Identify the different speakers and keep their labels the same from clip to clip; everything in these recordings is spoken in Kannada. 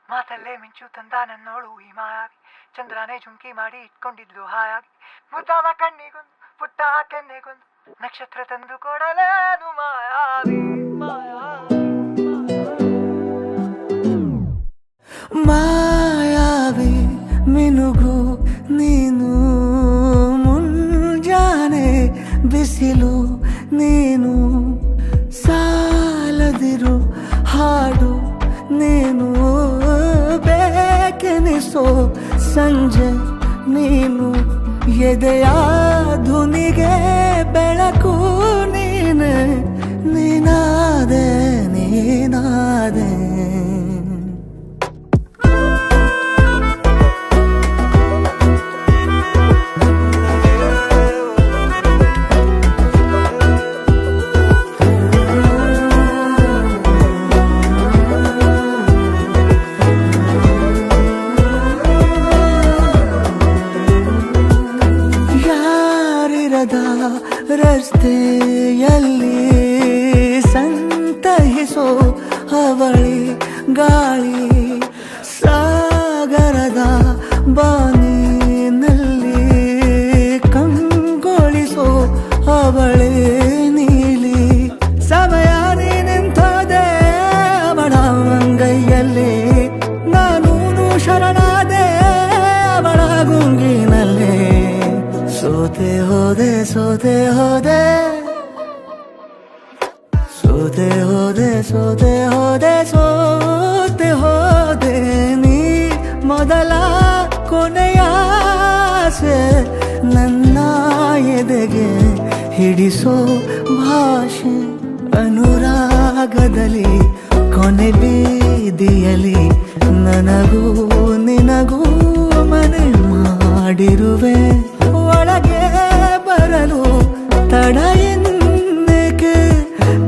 Speaker 1: ಮಾತಲ್ಲೇ ಮಿಂಚು ತಂದ ನನ್ನೋಳು ಈ ಮಾಯಾವಿ, ಚಂದ್ರನೇ ಜುಂಕಿ ಮಾಡಿ ಇಟ್ಕೊಂಡಿದ್ಲು ಹಾಯಾಗಿ, ಮುದ್ದಾದ ಕಣ್ಣಿಗೊಂದು ಪುಟ್ಟ ಕೆನ್ನೆಗೊಂದು ನಕ್ಷತ್ರ ತಂದು ಕೊಡಲೇನು ಮಾಯಾವಿ ಮಾಯಾವಿ ಮಾಯಾವಿ ಮಿನುಗು ನೀನು, ಮುಂಜಾನೆ ಬಿಸಿಲು ನೀನು, ಸಾಲದಿರು ಹಾಡು ನೀನು, ಬೇಕೆನಿಸೋ ಸಂಜೆ ನೀನು, ಎದೆಯ ಧುನಿಗೆ ಬೆಳಕು ನೀನೆ, ನೀನಾದೆ ನೀನಾದೆ. ರಸ್ತೆಯಲ್ಲಿ ಸಂತಹಿಸೋ ಅವಳಿ ಗಾಳಿ, ಸಾಗರದ ಬಾನಿನಲ್ಲಿ ಕಂಗೊಳಿಸೋ ಅವಳೆ ನೀಲಿ, ಸಮಯ ನಿಂತೋದೆ ಅವಳ ಅಂಗೈಯಲ್ಲಿ, ನಾನು ಶರಣಾದೆ ಅವಳ ಗುಂಗಿನಲ್ಲಿ, ಸೋತೆ ಹೋದೆ ಸೋತೆ ಹೋದೆ ಸೋತೆ ಹೋದೆ ಸೋತೆ ಹೋದೆ ಸೋತೆ ಹೋದೆ, ನೀ ಮೊದಲ ಕೊನೆಯ ಆಸೆ, ನನ್ನ ಎದೆಗೆ ಹಿಡಿಸೋ ಭಾಷೆ, ಅನುರಾಗದಲ್ಲಿ ಕೊನೆ ಬೀದಿಯಲ್ಲಿ ನನಗೂ ನಿನಗೂ ಮನೆ ಮಾಡಿರುವೆ, ಒಳಗೆ ಬರಲು ತಡ ಎನ್ನಕ್ಕೆ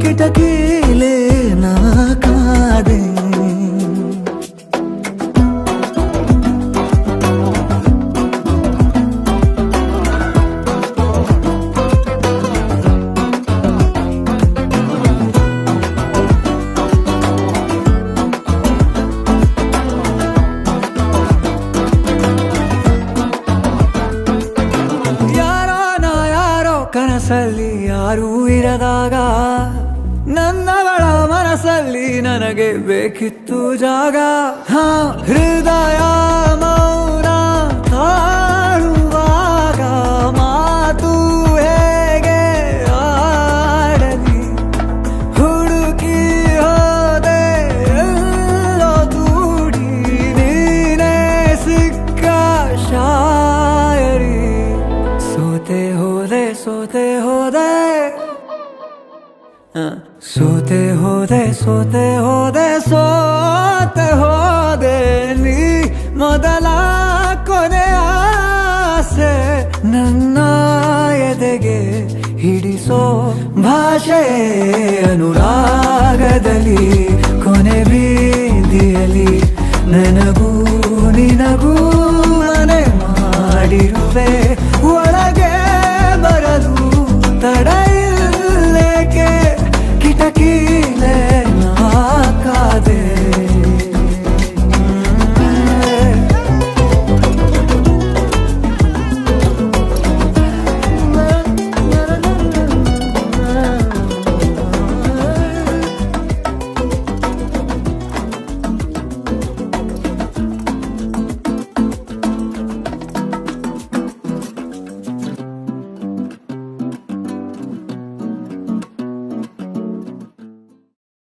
Speaker 1: ಕಿಟಕಿಲೇ ನಾ ಕಾದೆ. ಕನಸಲ್ಲಿ ಯಾರೂ ಇರದಾಗ ನನ್ನವಳ ಮನಸ್ಸಲ್ಲಿ ನನಗೆ ಬೇಕಿತ್ತು ಜಾಗ, ಹೃದಯ ಮೌನ ತಾಳುವಾಗ ಮಾತು ಹೇಗೆ ಆಡಲಿ, ಹುಡುಕಿ ಹೋದೆ ಎಲ್ಲೋ ದೂಡಿ ನೀನೇ ಸಿಕ್ಕ ಶಾಯರಿ, ಸೋತೆ ಹೋದೆ ಸೋತೆ ಹೋದೆ ಸೋತೆ ಹೋದೆ ಸೋತೆ ಹೋದೆ ಸೋತೆ ಹೋದೆ, ನೀ ಮೊದಲ ಕೊನೆ ಆಸೆ, ನನ್ನ ಎದೆಗೆ ಹಿಡಿಸೋ ಭಾಷೆ, ಅನುರಾಗದಲ್ಲಿ ಕೊನೆ